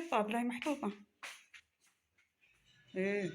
الطابلة هي محطوطة. ايه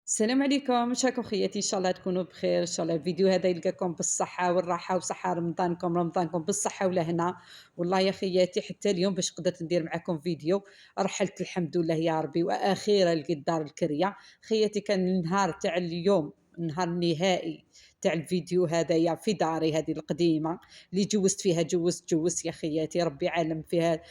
السلام عليكم، شراكم خياتي؟ ان شاء الله تكونوا بخير. ان شاء الله الفيديو هذا يلقاكم بالصحه والراحه وصحه رمضانكم بالصحه والهنا. والله يا خياتي حتى اليوم باش قدرت ندير معكم فيديو رحلت الحمد لله يا ربي، واخيرا لقيت دار الكريه. خياتي كان النهار تاع اليوم النهار النهائي تاع الفيديو هذايا في داري هذه القديمه اللي جوزت فيها. جوزت يا خياتي، ربي عالم فيها.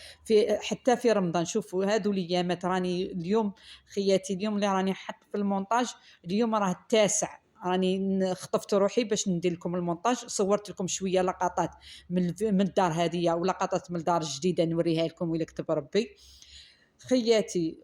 حتى في رمضان شوفوا هذو الايامات راني اليوم خياتي، اليوم اللي راني حط في المونتاج اليوم راه التاسع، راني خطفت روحي باش ندير لكم المونتاج. صورت لكم شويه لقطات من الدار هذه ولقطات من الدار الجديده نوريها لكم ولا كتب ربي. خياتي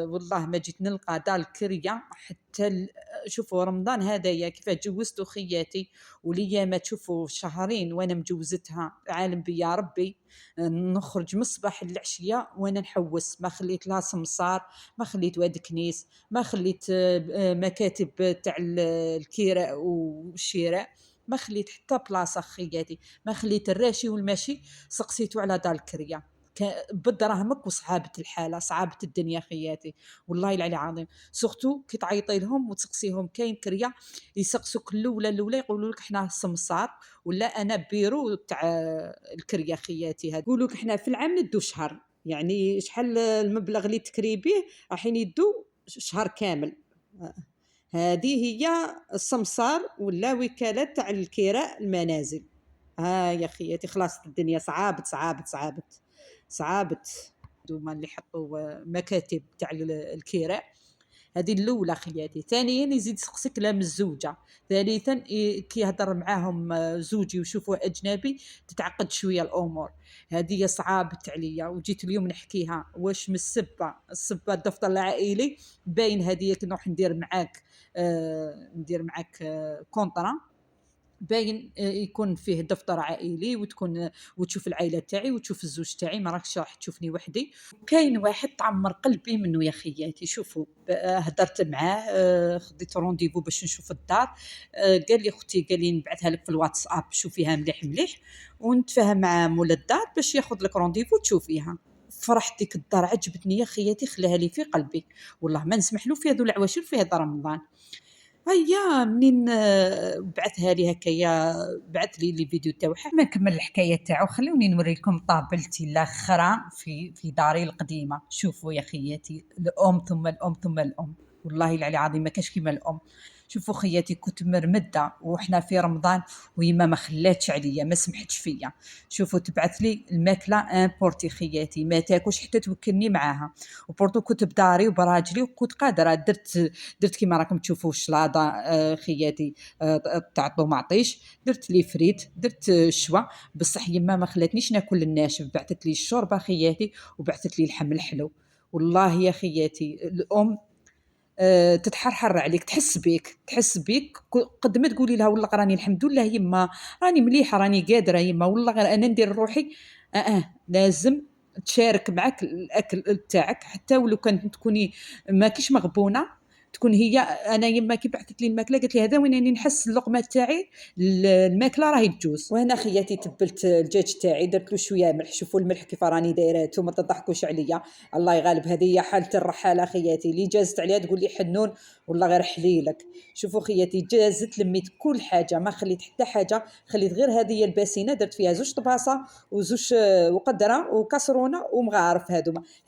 والله ما جيت نلقى دار الكريه حتى شوفوا رمضان هذايا كيف جوزتو خياتي، وليا ما تشوفوا شهرين وانا مجوزتها عالم بيا ربي. نخرج من الصباح للعشيه وانا نحوس، ما خليت لا سمسار، ما خليت واد كنيس، ما خليت مكاتب تاع الكراء والشراء، ما خليت حتى بلاصه خياتي، ما خليت الراشي والماشي. سقسيتو على دار الكريه بدراهمك وصعابه الحاله، صعابه الدنيا خياتي، والله العلي العظيم. سورتو كي تعيطي لهم وتسقسيهم كاين كريه يسقسوك الاولى يقولوا لك حنا سمسار ولا انا بيرو تاع الكريه خياتي. هاد يقولوا لك حنا في العام ندو شهر، يعني شحال المبلغ اللي تكري به راحين يدو شهر كامل. هذه هي السمسار ولا وكالة تاع الكراء المنازل. ها يا خياتي خلاص الدنيا صعابت دوما اللي حطوا مكاتب تاع الكراء. هذه الاولى خياتي. ثانيا يزيد يسقسك كلام الزوجه. ثالثا كي يهضر معاهم زوجي ويشوفوا اجنبي تتعقد شويه الامور. هذه صعابت عليا وجيت اليوم نحكيها واش من السبه الدفتر العائلي باين. هذه نروح ندير معاك كونطرا باين يكون فيه دفتر عائلي وتشوف العائله تاعي وتشوف الزوج تاعي، ما راكش راح تشوفني وحدي. كاين واحد تعمر قلبي منه يا خياتي. شوفوا هدرت معاه خديت رونديفو باش نشوف الدار. قال لي اختي، قال لي نبعثها لك في الواتساب شوفيها مليح ونتفاهم مع مول الدار باش ياخذ لك رونديفو تشوفيها. فرحت ديك الدار عجبتني يا خياتي، خلاها لي في قلبي، والله ما نسمح له في هذو العواشر في هذا رمضان. هيا منين بعثها لي هكايا، بعث لي الفيديو تاعها. ما نكمل الحكايه تاعو، خلوني نوري لكم طابلتي الاخرى في داري القديمه. شوفوا يا خياتي، الام ثم الام ثم الام، والله العلي العظيم ما كاش كيما الام. شوفوا خياتي كنت مرمده وحنا في رمضان ويما ما خلاتش عليا، ما سمحتش فيا. شوفوا تبعث لي الماكله امبورتي خياتي، ما تاكلش حتى توكلني معاها. وبرضو كنت بداري وبراجلي وكنت قادره. درت كيما راكم تشوفوا الشلاضه خياتي تاع الطوماطيش، درت لي فريت، درت الشوا. بصح يما ما خلاتنيش ناكل الناشف، بعثت لي الشوربه خياتي وبعثت لي اللحم الحلو. والله يا خياتي الام تتحرحر عليك، تحس بيك قد ما تقولي لها والله راني الحمد لله يما، راني مليحه راني قادره يما، والله غير انا ندير روحي. لازم تشارك معك الاكل تاعك حتى ولو كانت تكوني ما كيش مغبونه. تكون هي انا يما كي بعثت لي الماكله قالت لي هذا وين راني نحس اللقمه تاعي الماكله راهي تجوز. وهنا خياتي تبلت الدجاج تاعي، درت له شويه ملح. شوفوا الملح كيف راني دايرته، ما تضحكوش عليا، الله يغالب. هذه هي حاله الرحاله خياتي، اللي جازت عليها تقول لي حنون والله غير حليلك. شوفوا خياتي جازت، لميت كل حاجه ما خليت حتى حاجه، خليت غير هذه الباسينه درت فيها زوج طباسه وزوج وقدره وكسرونه ومغارف.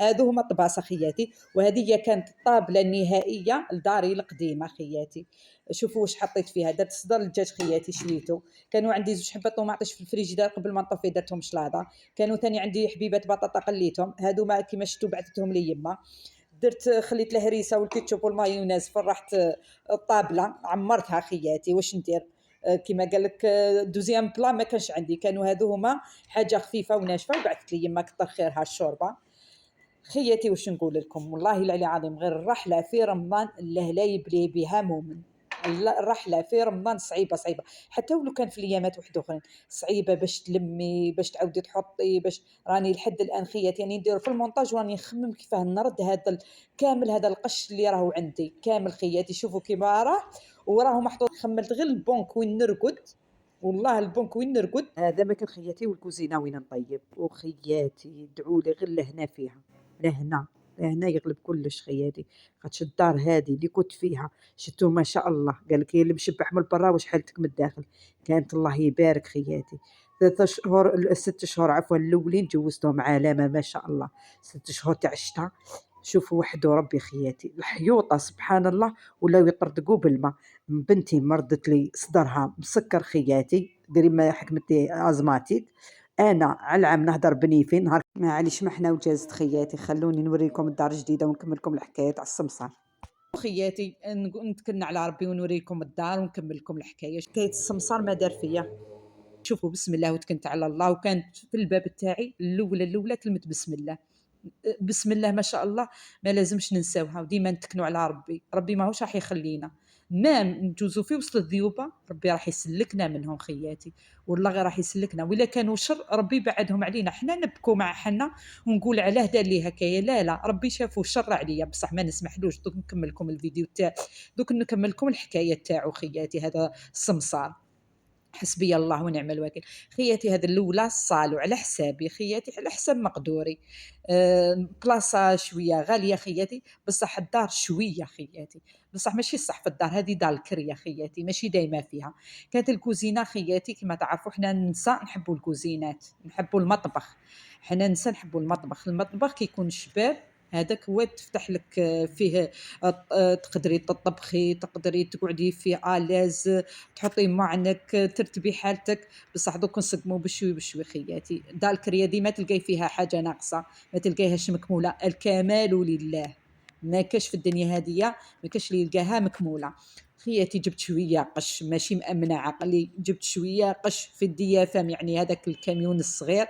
هادو هما الطباسه خياتي. وهذه كانت الطابله النهائيه لداري القديمه خياتي. شوفوا واش حطيت فيها. درت صدر الدجاج خياتي شليته، كانوا عندي زوج حبات طوماطيش في الفريجيدار قبل ما نطفي درتهم شلاضه، كانوا ثاني عندي حبيبات بطاطا قليتهم، هادو ما كيما شفتوا بعثتهم لي يما. درت خليت الهريسه والكيتشوب والمايونيز، فرحت الطابله عمرتها خياتي. واش ندير كيما قال لك دوزيام بلا ما كانش عندي، كانوا هادو هما حاجه خفيفه وناشفه. وبعثت لي يما كثر خيرها الشوربه. خياتي واش نقول لكم، والله العلي عظيم، غير الرحله في رمضان الله لا يبلي بها مؤمن. الرحله في رمضان صعيبه صعيبه، حتى ولو كان في الايامات واحد اخرين صعيبه باش تلمي، باش تعاودي تحطي، باش راني لحد الان خياتي يعني ندير في المونتاج وراني نخمم كيفاه نرد هذا كامل هذا القش اللي راهو عندي كامل خياتي. شوفوا كيما راه وراه محطوط، خملت غير البنك وين نرقد، والله البنك وين نرقد هذا ما كان خياتي، والكوزينه وين نطيب. وخياتي ادعوا لي غير لهنا فيها، لهنا لهنا يغلب كلش خياتي. خاطش الدار هذه اللي كنت فيها شتو ما شاء الله، قال لك هي اللي مشبح من برا واش حالتك من الداخل. كانت الله يبارك خياتي. 3 شهور 6 شهور عفوا الاولين جوزتهم عالمه ما شاء الله. 6 شهور تاع الشتاء شوفوا وحده ربي خياتي. الحيوطه سبحان الله ولاو يطردقوا بالماء. بنتي مرضت لي صدرها مسكر خياتي، ديري ما حكمتي ازماتيك. انا على العام نهضر بنيفين نهار معليش ما حنا وجازت خياتي. خلوني نوريكم الدار الجديده ونكمل لكم الحكايه تاع السمسار. خياتي نتكلنا على ربي ونوريكم الدار ونكمل لكم الحكايه. حكايه السمسار ما دار فيا، شوفوا بسم الله وتكنت على الله. وكانت في الباب تاعي الاولى كلمه بسم الله. بسم الله ما شاء الله، ما لازمش ننساوها وديما نتكنوا على ربي. ربي ماهوش راح يخلينا ما نجوزوا في وسط الذيوبه، ربي راح يسلكنا منهم خياتي، والله غير راح يسلكنا. ولا كانوا شر ربي بعدهم علينا، حنا نبكوا مع حنا ونقول علاه دار لي هكايا. لا لا، ربي شافوا الشر عليا بصح ما نسمحلوش. دوك نكمل لكم الفيديو تاع، دوك نكمل لكم الحكايه تاعو خياتي. هذا السمسار حسبي الله ونعم الوكيل. خياتي هذا الاولى صالوا على حسابي خياتي، على حساب مقدوري. بلاصه شويه غاليه خياتي، بصح الدار شويه خياتي، بصح ماشي صح في الدار هذه دار الكريه خياتي، ماشي دايما فيها. كانت الكوزينه خياتي كما تعرفوا حنا النساء نحبوا الكوزينات، نحبوا المطبخ. حنا النساء نحبوا المطبخ كيكون شباب هذاك هو تفتح لك فيه تقدري تطبخي، تقدري تقعدي فيه آلاز، تحطي معنك، ترتبي حالتك. بصح دوك نسقموا بشوي بشوي خياتي. دار الكريه ديما تلقاي فيها حاجه ناقصه، ما تلقايهاش مكموله. الكمال لله، ما كاش في الدنيا هذه ما كاش اللي يلقاها مكموله خياتي. جبت شويه قش ماشي مأمنه عقلي، جبت شويه قش في الديافم يعني هذاك الكاميون الصغير.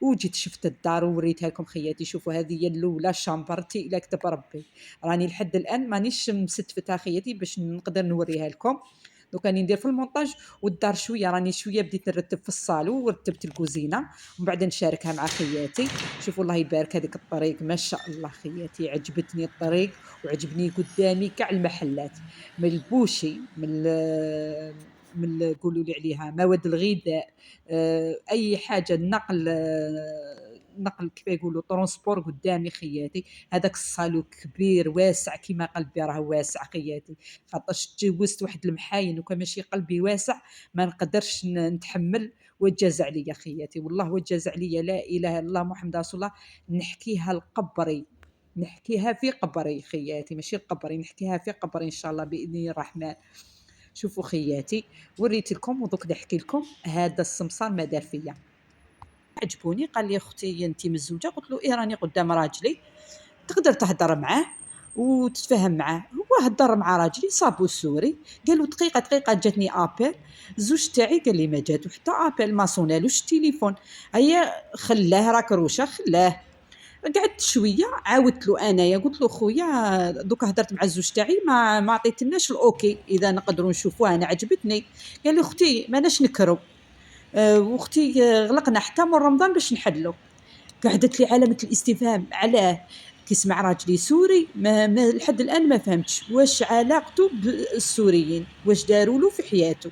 وجيت شفت الدار ووريتها لكم خياتي. شوفوا هذه هي الاولى شامبرتي الى كتب ربي، راني لحد الان مانيش مستفتها خياتي باش نقدر نوريها لكم. دوك راني ندير في المونتاج والدار شويه، راني شويه بديت نرتب في الصالو ورتبت الكوزينه ومن بعد نشاركها مع خياتي. شوفوا الله يبارك هذيك الطريق ما شاء الله خياتي، عجبتني الطريق وعجبني قدامي كاع المحلات، من البوشي، من قولوا لي عليها مواد الغذاء، اي حاجه نقل، نقل كيف يقولوا ترونسبور قدامي خياتي. هذاك الصالو كبير واسع كيما قلبي راه واسع خياتي، خاطرش تجوزت واحد المحاين وكان ماشي قلبي واسع ما نقدرش نتحمل. وجاز عليا خياتي، والله وجاز عليا، لا اله الا الله محمد رسول الله. نحكيها لقبري، نحكيها في قبري خياتي، ماشي قبري، نحكيها في قبري ان شاء الله باذن الرحمن. شوفوا خياتي وريت لكم ودوك نحكي لكم هذا السمسار ما دار فيا. عجبوني قال لي اختي انت مزوجه، قلت له ايه راني قدام راجلي تقدر تهضر معاه وتتفاهم معاه. هو هضر مع راجلي صابو سوري، قال له دقيقه دقيقه جاتني ابل، زوج تاعي قال لي ما جاتو حتى ابل، ما صونالوش التليفون. هيا خلاه راك روشه خلاه. قعدت شويه عاودت له انايا قلت له خويا دوك هضرت مع الزوج تاعي ما عطيتلناش الاوكي اذا نقدروا نشوفوها انا عجبتني. قال لي اختي ماناش نكرو، واختي غلقنا حتى من رمضان باش نحلو. قعدت لي علامه الاستفهام علاه كيسمع راجلي سوري ما لحد الان ما فهمتش واش علاقته بالسوريين، واش داروا له في حياته.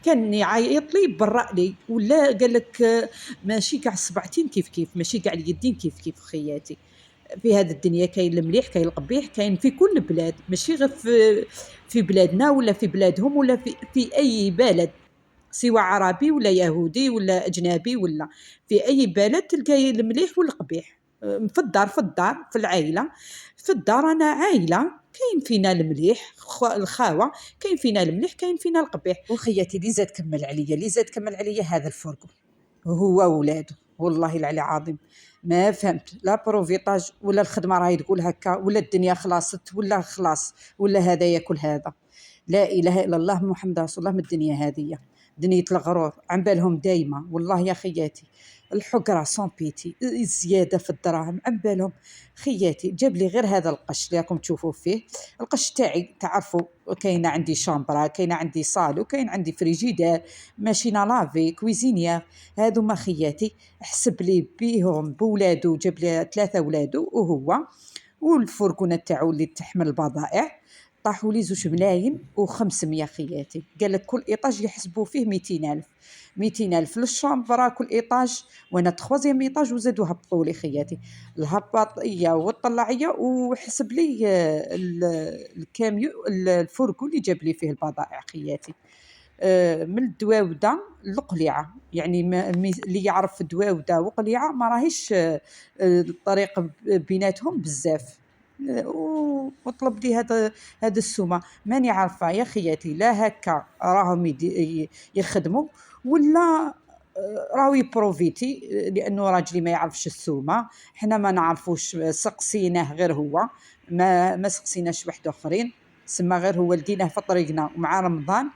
كان يعيط لي برأ لي ولا قال لك ماشي كاع الصبعتين كيف ماشي كاع اليدين كيف خياتي. في هذه الدنيا كاين المليح كاين القبيح، كاين في كل بلاد ماشي غير في بلادنا ولا في بلادهم ولا في اي بلد، سواء عربي ولا يهودي ولا اجنبي ولا في اي بلد تلقاي المليح والقبيح. في الدار في العائله، في الدار انا عائله كاين فينا المليح الخاوه، كاين فينا المليح كاين فينا القبيح. وخياتي اللي زاد كمل عليا هذا الفرق هو وولاده، والله العلي عظيم ما فهمت لا بروفيطاج ولا الخدمه راهي تقول هكا ولا الدنيا خلاصت ولا خلاص ولا هذا ياكل هذا. لا اله الا الله محمد رسول الله من الدنيا هذه دنية الغرور عن بالهم دايما. والله يا خياتي الحقرة سون بيتي، الزيادة في الدراهم عن بالهم. خياتي جاب لي غير هذا القش اللي راكم تشوفوا فيه. القش تاعي تعرفوا، كاينه عندي شامبرا، كاينه عندي صالو، كاين عندي فريجيدير، ماشينه لافي، كويزينيير. هادو ما خياتي حسب لي بيهم بولادو، جاب لي 3 ولادو وهو، والفرقونه تاعو اللي تحمل البضائع. طاحوا لي 2 ملايين و500 خياتي. قال لك كل ايطاج يحسبوا فيه 200,000. 200,000 للشامبرا كل ايطاج، وانا تخوازيام ايطاج وزادوا هبطوا لي خياتي الهباطيه والطلعيه. وحسب لي الكاميو الفرقو اللي جاب لي فيه البضائع خياتي. من الدواوده للقليعه، يعني اللي يعرف دواوده وقليعه ما راهيش الطريق بيناتهم بزاف. وطلب لي هذا السومه ماني عارفه يا خياتي، لا هكا راهم يخدموا، ولا راهو يبروفيتي لانه راجلي ما يعرفش السومه. حنا ما نعرفوش، سقسيناه غير هو، ما سقسيناش واحد اخرين. سما غير هو لقيناه في طريقنا ومع رمضان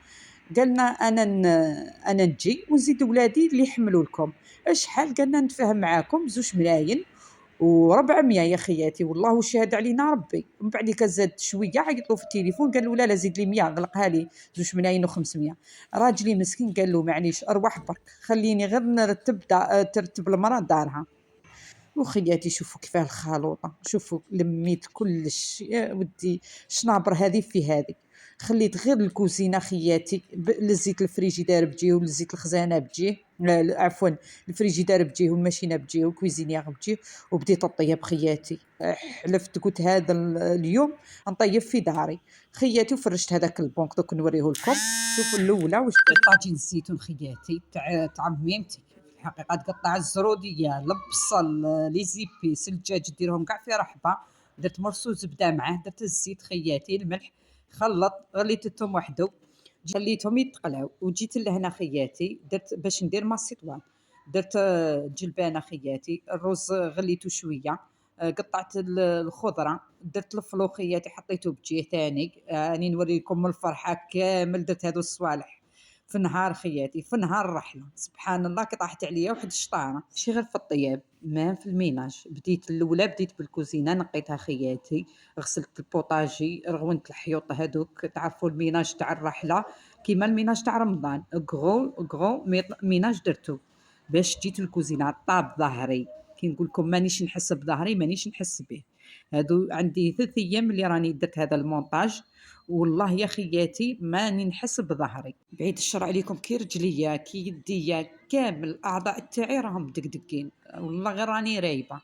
قالنا انا نجي ونزيد ولادي اللي يحملوا لكم. شحال قالنا نتفاهم معاكم 2 ملايين و400 يا خياتي. والله وشهد علينا ربي. من بعد كان زاد شويه عيطوا في التليفون قالوا لا زيد لي 100 غلقها لي 2 ملايين و500. راجلي مسكين قال له معليش ارواح برك خليني غير نرتب ترتب المراه دارها. وخياتي شوفوا كيفاه الخلوطه، شوفوا لميت كلش يا ودي. شنابر هذه في هذه. خليت غير الكوزينه خياتي، لزيت الفريجيدار بجيه ولزيت الخزانه بجيه. عفوا، الفريجيدار بجيه والماشينه بجيه والكويزينيير بجيه. وبديت نطيب خياتي. حلفت قلت هذا اليوم نطيب في داري خياتي. وفرشت هذاك البونك دوك نوريه لكم. شوفوا الاولى واش طاجين الزيتون خياتي تاع ميمتي. الحقيقه تقطع الزروديه، البصل، لي زيبيس، الدجاج ديرهم كاع في رحبه. درت مرسو زبده معاه، درت الزيت خياتي، الملح، خلط، غليت الثوم وحده، خليتهم يتقلاو. وجيت لهنا خياتي درت باش ندير ماسيطوان. درت جلبانه خياتي، الرز غليته شويه، قطعت الخضره، درت الفلو خياتي حطيته بجيه ثاني. راني نوريكم من الفرحه كامل درت هذو الصوالح في نهار خياتي، في نهار الرحله. سبحان الله كي طاحت عليا واحد الشطاره ماشي غير في الطياب، ما في الميناج. بديت الاولى بديت بالكوزينه، نقيتها خياتي، غسلت البوطاجي، رغونت الحيوط هذوك. تعرفوا الميناج تاع الرحله كيما الميناج تاع رمضان، غرو ميناج درتو. باش جيت الكوزينه طاب ظهري، كي نقول لكم مانيش نحس بظهري مانيش نحس به. هادو عندي 3 ايام اللي راني درت هذا المونتاج. والله يا خياتي ماني نحس بظهري، بعيد الشر عليكم، كي رجليا كي يديا كامل الاعضاء تاعي راهم دقدقين. والله غير راني رايبه،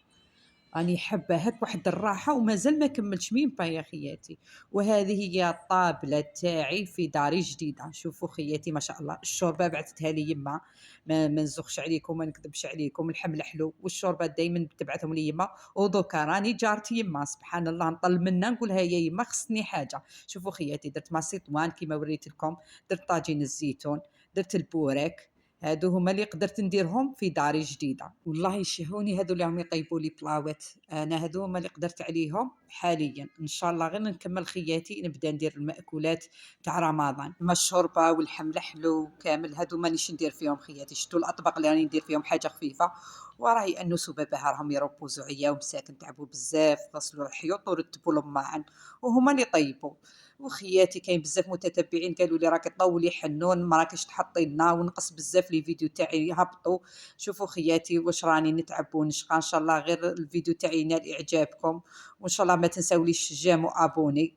راني حابه هاك واحد الراحه ومازال ما كملتش مين با يا خياتي. وهذه هي الطابله تاعي في داري جديده. شوفوا خياتي ما شاء الله. الشوربه بعثتها لي يما، ما نزخش عليكم ما نكذبش عليكم، الحمل حلو والشوربه دائما تبعثهم لي يما. ودوكا راني جارتي يما سبحان الله نطل منها نقولها يا يما خصني حاجه. شوفوا خياتي درت ماسيطوان كيما وريت لكم، درت طاجين الزيتون، درت البوريك. هادو هما اللي قدرت نديرهم في داري جديده. والله يشهوني هادو اللي راهم يطيبوا لي بلاوات. انا هادو هما اللي قدرت عليهم حاليا. ان شاء الله غير نكمل خياتي نبدا ندير المأكولات تاع رمضان، ما الشوربه والحمل حلو كامل. هادو مانيش ندير فيهم خياتي. شتو الاطباق اللي راني ندير فيهم حاجه خفيفه. وراهي انو سبابها راهم يروبوزو عيا ومساكن تعبوا بزاف، غسلوا الحيوط ورتبوا لهم معا وهما اللي طيبوا. وخياتي كاين بزاف متتبعين قالوا لي راكي طولي حنون ما راكيش تحطي لنا، ونقص بزاف لي فيديو تاعي هبطوا. شوفوا خياتي واش راني نتعب ونشقى. ان شاء الله غير الفيديو تاعي ينال اعجابكم، وان شاء الله ما تنساوليش جيم وابوني.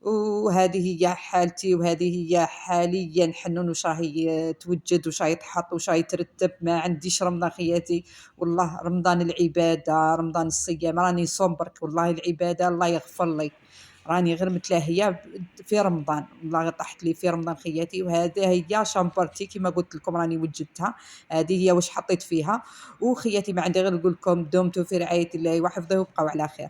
وهذه هي حالتي، وهذه هي حاليا حنون واش راهي توجد واش راهي تحط واش راهي ترتب. ما عنديش رمضان خياتي. والله رمضان العباده، رمضان الصيام، راني نصوم برك. والله العباده الله يغفر لي، راني غير متلاهيه في رمضان. والله غير طاحت لي في رمضان خياتي. وهذه هي شامبرتي كما قلت لكم راني وجدتها، هذه هي واش حطيت فيها. وخياتي ما عندي غير نقول لكم دمتم في رعايه الله وحفظه وبقوا على خير.